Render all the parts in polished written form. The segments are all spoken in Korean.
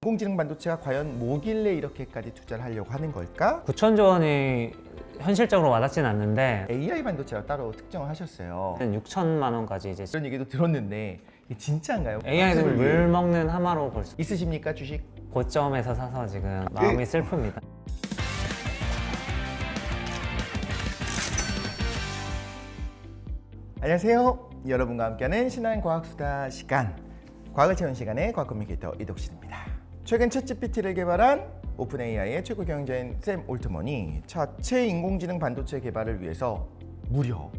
인공지능 반도체가 과연 뭐길래 이렇게까지 투자를 하려고 하는 걸까? 9천조 원이 현실적으로 와닿진 않는데 AI 반도체라고 따로 특정을 하셨어요. 6천만 원까지 이제 그런 얘기도 들었는데 이게 진짜인가요? AI는 학습을 물 위해. 먹는 하마로 볼 수 있으십니까 주식? 고점에서 사서 지금 마음이 슬픕니다. 안녕하세요. 여러분과 함께하는 신한과학수다 시간, 과학을 채운 시간의 과학 커뮤니케이터 이덕신입니다. 최근 챗GPT를 개발한 오픈AI의 최고 경영자인 샘 올트먼이 자체 인공지능 반도체 개발을 위해서 무려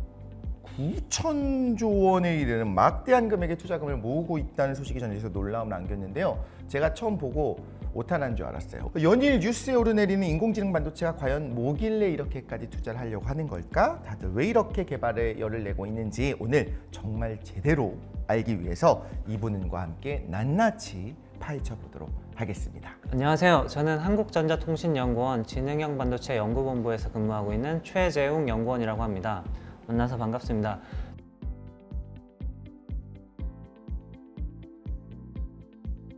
9천조 원에 이르는 막대한 금액의 투자금을 모으고 있다는 소식이 전해져서 놀라움을 안겼는데요. 제가 처음 보고 오탄한 줄 알았어요. 연일 뉴스에 오르내리는 인공지능 반도체가 과연 뭐길래 이렇게까지 투자를 하려고 하는 걸까? 다들 왜 이렇게 개발에 열을 내고 있는지 오늘 정말 제대로 알기 위해서 이분과 함께 낱낱이 파헤쳐 보도록 하겠습니다. 안녕하세요. 저는 한국전자통신연구원 지능형 반도체 연구본부에서 근무하고 있는 최재웅 연구원이라고 합니다. 만나서 반갑습니다.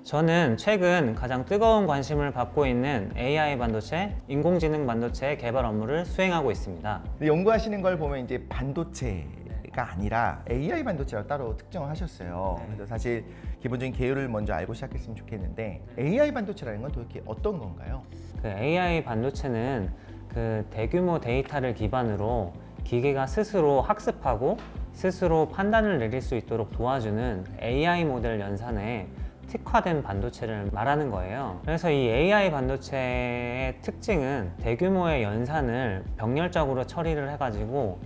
저는 최근 가장 뜨거운 관심을 받고 있는 AI 반도체, 인공지능 반도체 개발 업무를 수행하고 있습니다. 연구하시는 걸 보면 이제 반도체가 아니라 AI 반도체라고 따로 특정을 하셨어요. 그래서 사실 기본적인 개요를 먼저 알고 시작했으면 좋겠는데 AI 반도체라는 건 도대체 어떤 건가요? 그 AI 반도체는 그 대규모 데이터를 기반으로 기계가 스스로 학습하고 스스로 판단을 내릴 수 있도록 도와주는 AI 모델 연산에 특화된 반도체를 말하는 거예요. 그래서 이 AI 반도체의 특징은 대규모의 연산을 병렬적으로 처리를 해가지고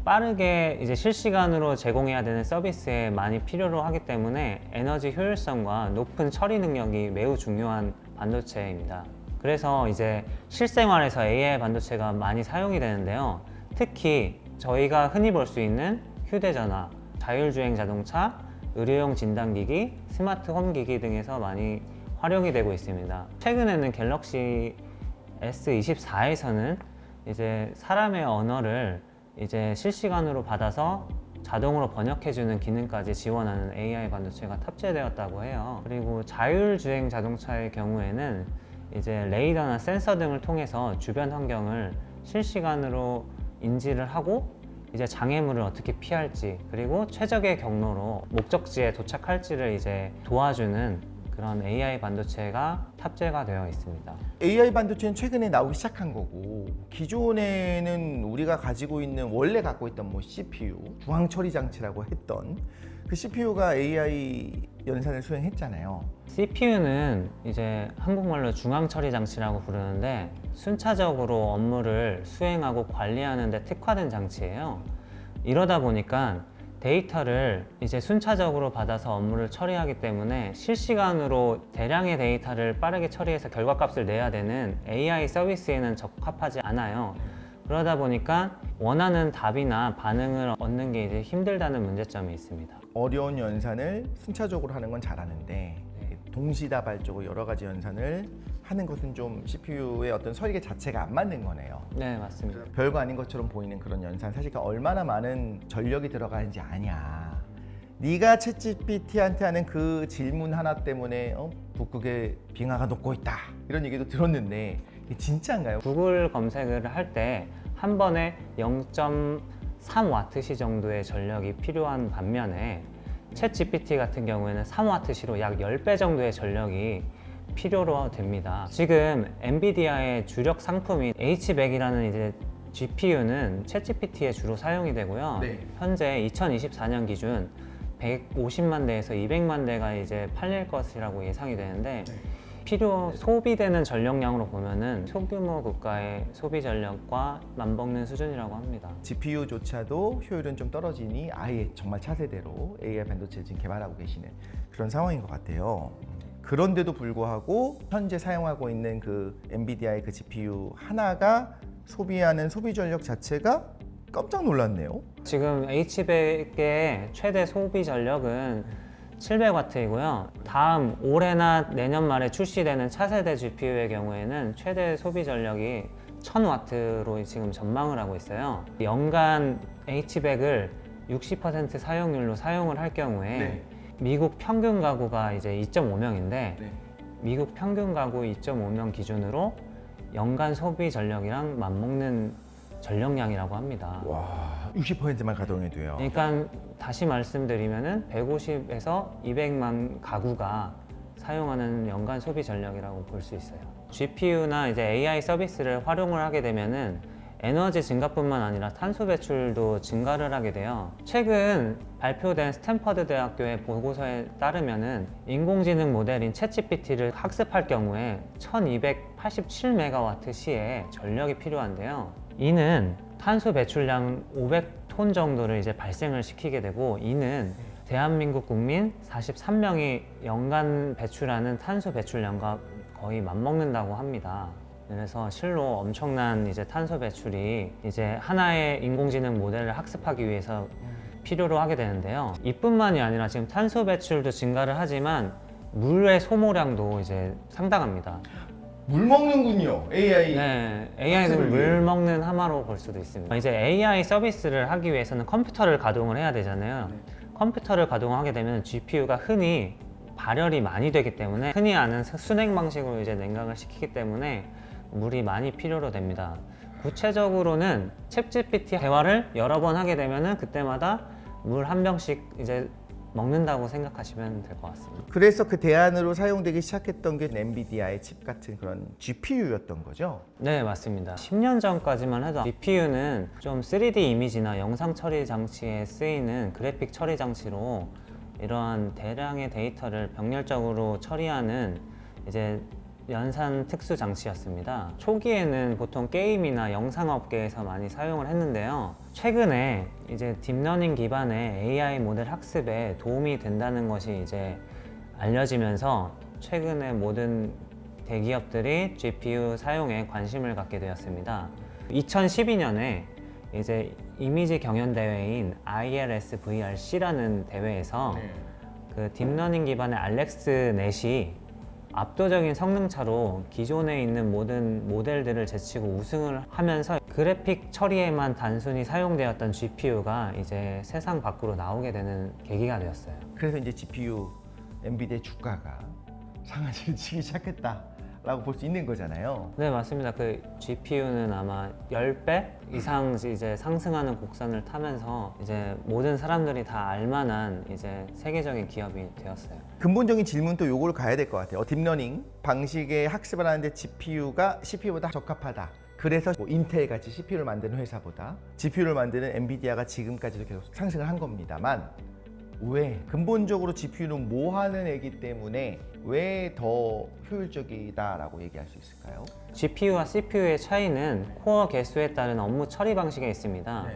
빠르게 이제 실시간으로 제공해야 되는 서비스에 많이 필요로 하기 때문에 에너지 효율성과 높은 처리 능력이 매우 중요한 반도체입니다. 그래서 이제 실생활에서 AI 반도체가 많이 사용이 되는데요. 특히 저희가 흔히 볼 수 있는 휴대전화, 자율주행 자동차, 의료용 진단기기, 스마트 홈기기 등에서 많이 활용이 되고 있습니다. 최근에는 갤럭시 S24에서는 이제 사람의 언어를 이제 실시간으로 받아서 자동으로 번역해주는 기능까지 지원하는 AI 반도체가 탑재되었다고 해요. 그리고 자율주행 자동차의 경우에는 이제 레이더나 센서 등을 통해서 주변 환경을 실시간으로 인지를 하고 이제 장애물을 어떻게 피할지, 그리고 최적의 경로로 목적지에 도착할지를 이제 도와주는 그런 AI 반도체가 탑재가 되어 있습니다. AI 반도체는 최근에 나오기 시작한 거고, 기존에는 우리가 가지고 있는 원래 갖고 있던 CPU, 중앙 처리 장치라고 했던 그 CPU가 AI 연산을 수행했잖아요. CPU는 이제 한국말로 중앙 처리 장치라고 부르는데 순차적으로 업무를 수행하고 관리하는 데 특화된 장치예요. 이러다 보니까 데이터를 이제 순차적으로 받아서 업무를 처리하기 때문에 실시간으로 대량의 데이터를 빠르게 처리해서 결과값을 내야 되는 AI 서비스에는 적합하지 않아요. 그러다 보니까 원하는 답이나 반응을 얻는 게 이제 힘들다는 문제점이 있습니다. 어려운 연산을 순차적으로 하는 건 잘하는데 동시다발적으로 여러 가지 연산을 하는 것은 좀 CPU의 어떤 설계 자체가 안 맞는 거네요. 네, 맞습니다. 별거 아닌 것처럼 보이는 그런 연산, 사실 얼마나 많은 전력이 들어가는지 아냐. 네가 챗GPT한테 하는 그 질문 하나 때문에 북극에 빙하가 녹고 있다, 이런 얘기도 들었는데 이게 진짜인가요? 구글 검색을 할 때 한 번에 0.3와트시 정도의 전력이 필요한 반면에 챗GPT 같은 경우에는 3와트시로 약 10배 정도의 전력이 필요로 됩니다. 지금 엔비디아의 주력 상품인 H100이라는 이제 GPU는 챗GPT에 주로 사용이 되고요. 네. 현재 2024년 기준 150만 대에서 200만 대가 이제 팔릴 것이라고 예상이 되는데 소비되는 전력량으로 보면은 소규모 국가의 소비 전력과 맞먹는 수준이라고 합니다. GPU조차도 효율은 좀 떨어지니 아예 정말 차세대로 AI 반도체를 지금 개발하고 계시는 그런 상황인 것 같아요. 그런데도 불구하고 현재 사용하고 있는 그 엔비디아의 그 GPU 하나가 소비하는 소비 전력 자체가 깜짝 놀랐네요. 지금 H100의 최대 소비 전력은 700W이고요. 다음 올해나 내년 말에 출시되는 차세대 GPU의 경우에는 최대 소비 전력이 1000W로 지금 전망을 하고 있어요. 연간 H100을 60% 사용률로 사용을 할 경우에 미국 평균 가구가 이제 2.5명인데 미국 평균 가구 2.5명 기준으로 연간 소비 전력이랑 맞먹는 전력량이라고 합니다. 와, 60%만 가동이 돼요. 그러니까 다시 말씀드리면은 150에서 200만 가구가 사용하는 연간 소비 전력이라고 볼 수 있어요. GPU나 이제 AI 서비스를 활용을 하게 되면은 에너지 증가뿐만 아니라 탄소 배출도 증가를 하게 돼요. 최근 발표된 스탠퍼드 대학교의 보고서에 따르면은 인공지능 모델인 챗GPT를 학습할 경우에 1287메가와트 시의 전력이 필요한데요. 이는 탄소 배출량 500톤 정도를 이제 발생을 시키게 되고, 이는 대한민국 국민 43명이 연간 배출하는 탄소 배출량과 거의 맞먹는다고 합니다. 그래서 실로 엄청난 이제 탄소 배출이 이제 하나의 인공지능 모델을 학습하기 위해서 필요로 하게 되는데요. 이뿐만이 아니라 지금 탄소 배출도 증가를 하지만 물의 소모량도 이제 상당합니다. 물 먹는군요, AI. 네, AI는 학습을 위해. 물 먹는 하마로 볼 수도 있습니다. 이제 AI 서비스를 하기 위해서는 컴퓨터를 가동을 해야 되잖아요. 컴퓨터를 가동하게 되면 GPU가 흔히 발열이 많이 되기 때문에, 흔히 아는 순행 방식으로 이제 냉각을 시키기 때문에 물이 많이 필요로 됩니다. 구체적으로는 챗GPT 대화를 여러 번 하게 되면은 그때마다 물 한 병씩 이제 먹는다고 생각하시면 될 것 같습니다. 그래서 그 대안으로 사용되기 시작했던 게 엔비디아의 칩 같은 그런 GPU였던 거죠. 네, 맞습니다. 10년 전까지만 해도 GPU는 좀 3D 이미지나 영상 처리 장치에 쓰이는 그래픽 처리 장치로 이러한 대량의 데이터를 병렬적으로 처리하는 이제 연산 특수 장치였습니다. 초기에는 보통 게임이나 영상 업계에서 많이 사용을 했는데요. 최근에 이제 딥러닝 기반의 AI 모델 학습에 도움이 된다는 것이 이제 알려지면서 최근에 모든 대기업들이 GPU 사용에 관심을 갖게 되었습니다. 2012년에 이제 이미지 경연 대회인 ILS VRC라는 대회에서 그 딥러닝 기반의 알렉스 넷이 압도적인 성능 차로 기존에 있는 모든 모델들을 제치고 우승을 하면서 그래픽 처리에만 단순히 사용되었던 GPU가 이제 세상 밖으로 나오게 되는 계기가 되었어요. 그래서 이제 GPU 엔비디아 주가가 상한을 치기 시작했다라고 볼 수 있는 거잖아요. 네, 맞습니다. 그 GPU는 아마 10배 이상 이제 상승하는 곡선을 타면서 이제 모든 사람들이 다 알만한 이제 세계적인 기업이 되었어요. 근본적인 질문도 요걸 가야 될 것 같아요. 딥러닝 방식의 학습을 하는데 GPU가 CPU보다 적합하다. 그래서 뭐 인텔 같이 CPU를 만드는 회사보다 GPU를 만드는 엔비디아가 지금까지도 계속 상승을 한 겁니다만, 왜 근본적으로 GPU는 뭐 하는 애기 때문에 왜 더 효율적이다라고 얘기할 수 있을까요? GPU와 CPU의 차이는 코어 개수에 따른 업무 처리 방식에 있습니다.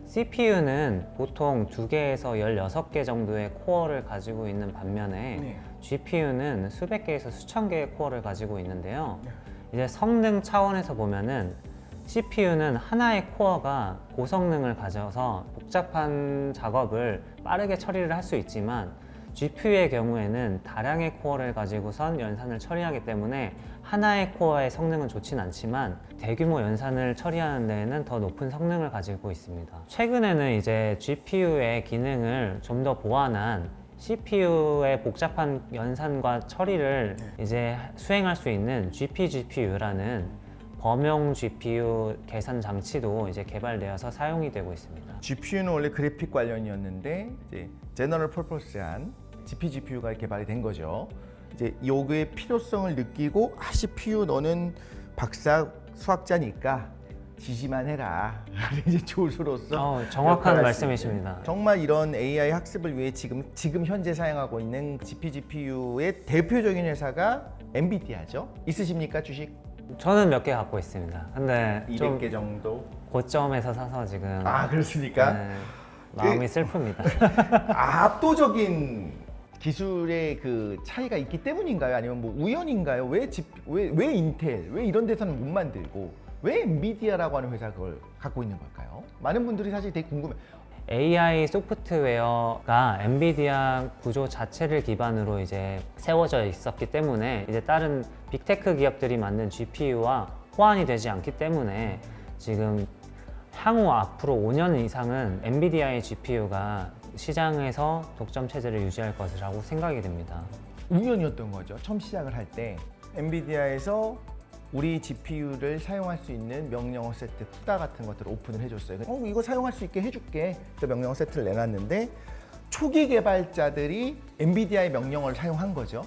CPU는 보통 2개에서 16개 정도의 코어를 가지고 있는 반면에 GPU는 수백 개에서 수천 개의 코어를 가지고 있는데요. 이제 성능 차원에서 보면은 CPU는 하나의 코어가 고성능을 가져서 복잡한 작업을 빠르게 처리를 할 수 있지만, GPU의 경우에는 다량의 코어를 가지고선 연산을 처리하기 때문에 하나의 코어의 성능은 좋진 않지만 대규모 연산을 처리하는 데에는 더 높은 성능을 가지고 있습니다. 최근에는 이제 GPU의 기능을 좀 더 보완한 CPU의 복잡한 연산과 처리를 이제 수행할 수 있는 GPGPU라는 범용 GPU 계산 장치도 이제 개발되어서 사용이 되고 있습니다. GPU는 원래 그래픽 관련이었는데 이제 제너럴 퍼포스한 GPGPU가 개발이 된 거죠. 이제 요거의 필요성을 느끼고 CPU 너는 박사 수학자니까 지시만 해라. 이제 조수로서 정확한 역할을 말씀이십니다. 할 수 있는. 정말 이런 AI 학습을 위해 지금 현재 사용하고 있는 GPGPU의 대표적인 회사가 엔비디아죠. 있으십니까, 주식? 저는 몇 개 갖고 있습니다. 근데 좀 200개 정도. 고점에서 사서 지금 그렇습니까? 네, 마음이 슬픕니다. 압도적인 기술의 그 차이가 있기 때문인가요? 아니면 뭐 우연인가요? 왜 인텔, 왜 이런 데서는 못 만들고 왜 엔비디아라고 하는 회사가 그걸 갖고 있는 걸까요? 많은 분들이 사실 되게 궁금해. AI 소프트웨어가 엔비디아 구조 자체를 기반으로 이제 세워져 있었기 때문에 이제 다른 빅테크 기업들이 만든 GPU와 호환이 되지 않기 때문에 지금 향후 앞으로 5년 이상은 엔비디아의 GPU가 시장에서 독점 체제를 유지할 것이라고 생각이 됩니다. 우연이었던 거죠. 처음 시작을 할 때 엔비디아에서 우리 GPU를 사용할 수 있는 명령어 세트 쿠다 같은 것들을 오픈을 해줬어요. 이거 사용할 수 있게 해줄게. 그래서 명령어 세트를 내놨는데 초기 개발자들이 엔비디아의 명령어를 사용한 거죠.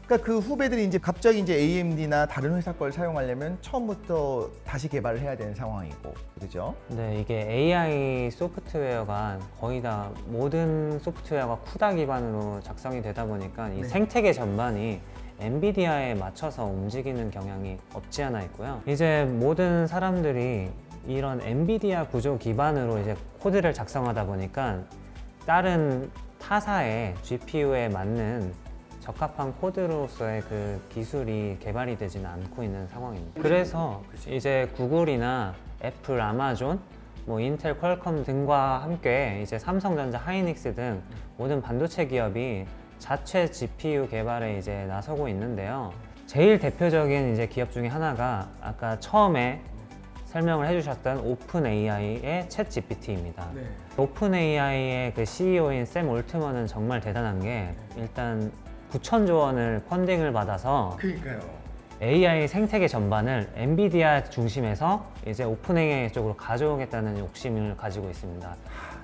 그러니까 그 후배들이 이제 갑자기 이제 AMD나 다른 회사 걸 사용하려면 처음부터 다시 개발을 해야 되는 상황이고, 그죠? 네, 이게 AI 소프트웨어가 거의 다 모든 소프트웨어가 쿠다 기반으로 작성이 되다 보니까 이 네. 생태계 전반이 엔비디아에 맞춰서 움직이는 경향이 없지 않아 있고요. 이제 모든 사람들이 이런 엔비디아 구조 기반으로 이제 코드를 작성하다 보니까 다른 타사의 GPU에 맞는 적합한 코드로서의 그 기술이 개발이 되지는 않고 있는 상황입니다. 그래서 이제 구글이나 애플, 아마존, 뭐 인텔, 퀄컴 등과 함께 이제 삼성전자, 하이닉스 등 모든 반도체 기업이 자체 GPU 개발에 이제 나서고 있는데요. 제일 대표적인 이제 기업 중에 하나가 아까 처음에 설명을 해주셨던 오픈AI의 챗 GPT입니다. 네. 오픈AI의 그 CEO인 샘 올트먼은 정말 대단한 게 일단 9천조 원을 펀딩을 받아서 그러니까요. AI 생태계 전반을 엔비디아 중심에서 이제 오픈AI 쪽으로 가져오겠다는 욕심을 가지고 있습니다.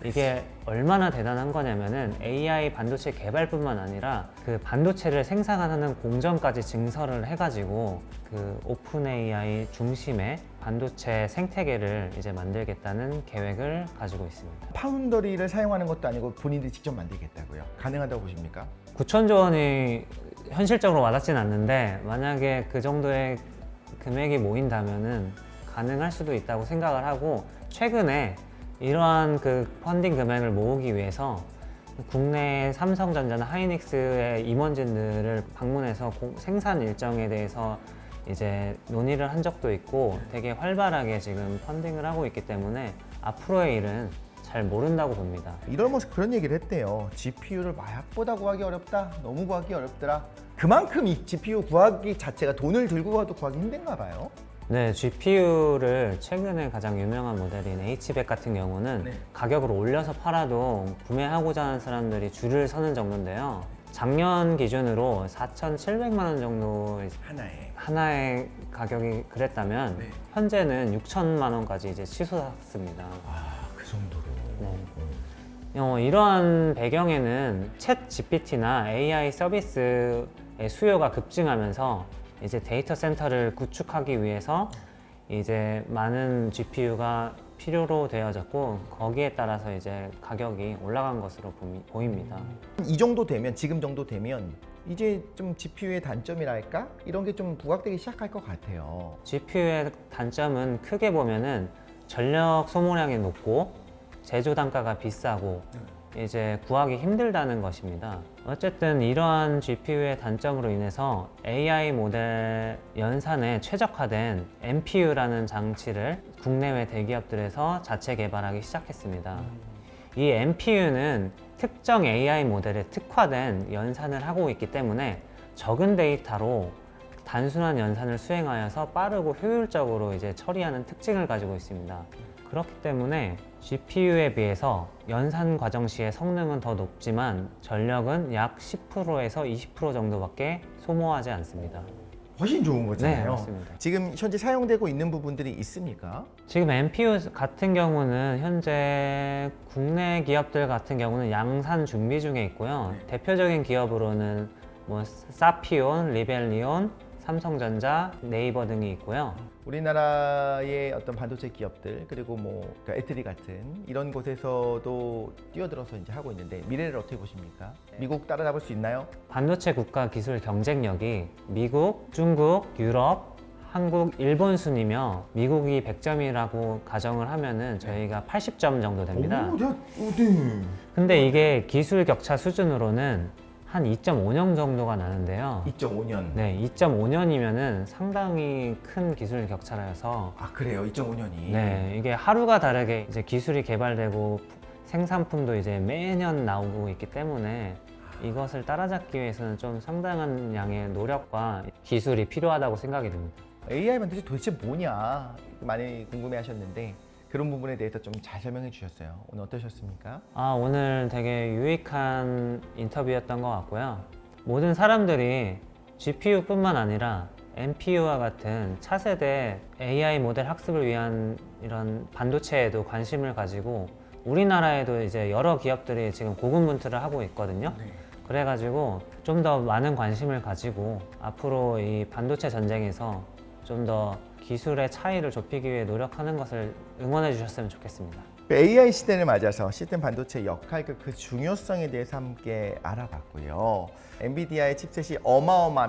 이게 얼마나 대단한 거냐면은 AI 반도체 개발뿐만 아니라 그 반도체를 생산하는 공정까지 증설을 해가지고 그 오픈AI 중심의 반도체 생태계를 이제 만들겠다는 계획을 가지고 있습니다. 파운더리를 사용하는 것도 아니고 본인들이 직접 만들겠다고요? 가능하다고 보십니까? 9천조 원이 현실적으로 와닿진 않는데 만약에 그 정도의 금액이 모인다면은 가능할 수도 있다고 생각을 하고 최근에 이러한 그 펀딩 금액을 모으기 위해서 국내 삼성전자나 하이닉스의 임원진들을 방문해서 생산 일정에 대해서 이제 논의를 한 적도 있고 되게 활발하게 지금 펀딩을 하고 있기 때문에 앞으로의 일은 잘 모른다고 봅니다. 이런 모습 그런 얘기를 했대요. GPU를 마약보다 구하기 어렵다. 너무 구하기 어렵더라. 그만큼 이 GPU 구하기 자체가 돈을 들고 가도 구하기 힘든가 봐요. 네, GPU를 최근에 가장 유명한 모델인 H100 같은 경우는 네. 가격을 올려서 팔아도 구매하고자 하는 사람들이 줄을 서는 정도인데요. 작년 기준으로 4,700만 원 정도 하나에. 하나의 가격이 그랬다면 네. 현재는 6천만 원까지 이제 치솟았습니다. 그 정도로. 네. 이러한 배경에는 챗 GPT나 AI 서비스의 수요가 급증하면서 이제 데이터 센터를 구축하기 위해서 이제 많은 GPU가 필요로 되어졌고 거기에 따라서 이제 가격이 올라간 것으로 보입니다. 이 정도 되면 지금 정도 되면 이제 좀 GPU의 단점이랄까? 이런 게 좀 부각되기 시작할 것 같아요. GPU의 단점은 크게 보면은 전력 소모량이 높고 제조 단가가 비싸고 이제 구하기 힘들다는 것입니다. 어쨌든 이러한 GPU의 단점으로 인해서 AI 모델 연산에 최적화된 NPU라는 장치를 국내외 대기업들에서 자체 개발하기 시작했습니다. 이 NPU는 특정 AI 모델에 특화된 연산을 하고 있기 때문에 적은 데이터로 단순한 연산을 수행하여서 빠르고 효율적으로 이제 처리하는 특징을 가지고 있습니다. 그렇기 때문에 GPU에 비해서 연산 과정 시의 성능은 더 높지만 전력은 약 10%에서 20% 정도밖에 소모하지 않습니다. 훨씬 좋은 거잖아요. 네, 맞습니다. 지금 현재 사용되고 있는 부분들이 있습니까? 지금 NPU 같은 경우는 현재 국내 기업들 같은 경우는 양산 준비 중에 있고요. 대표적인 기업으로는 뭐 사피온, 리벨리온, 삼성전자, 네이버 등이 있고요. 우리나라의 어떤 반도체 기업들 그리고 뭐 애트리 같은 이런 곳에서도 뛰어들어서 이제 하고 있는데 미래를 어떻게 보십니까? 미국 따라잡을 수 있나요? 반도체 국가 기술 경쟁력이 미국, 중국, 유럽, 한국, 일본 순이며 미국이 100점이라고 가정을 하면은 저희가 80점 정도 됩니다. 네. 근데 이게 기술 격차 수준으로는 한 2.5년 정도가 나는데요. 2.5년. 네, 2.5년이면은 상당히 큰 기술 격차라서 아 그래요? 2.5년이. 네, 이게 하루가 다르게 이제 기술이 개발되고 생산품도 이제 매년 나오고 있기 때문에 이것을 따라잡기 위해서는 좀 상당한 양의 노력과 기술이 필요하다고 생각이 듭니다. AI 반도체 도대체 뭐냐 많이 궁금해하셨는데 그런 부분에 대해서 좀 잘 설명해 주셨어요. 오늘 어떠셨습니까? 오늘 되게 유익한 인터뷰였던 것 같고요. 모든 사람들이 GPU뿐만 아니라 NPU와 같은 차세대 AI 모델 학습을 위한 이런 반도체에도 관심을 가지고 우리나라에도 이제 여러 기업들이 지금 고군분투를 하고 있거든요. 그래가지고 좀 더 많은 관심을 가지고 앞으로 이 반도체 전쟁에서 좀 더 기술의 차이를 좁히기 위해 노력하는 것을 응원해 주셨으면 좋겠습니다. AI 시대를 맞아서 시스템 반도체 역할 그 중요성에 대해서 함께 알아봤고요. 엔비디아의 칩셋이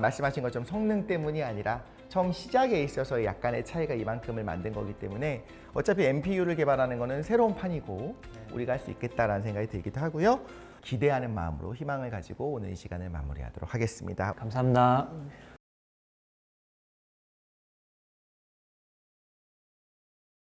말씀하신 것처럼 성능 때문이 아니라 처음 시작에 있어서 약간의 차이가 이만큼을 만든 거기 때문에 어차피 NPU를 개발하는 거는 새로운 판이고 우리가 할 수 있겠다라는 생각이 들기도 하고요. 기대하는 마음으로 희망을 가지고 오늘 이 시간을 마무리하도록 하겠습니다. 감사합니다.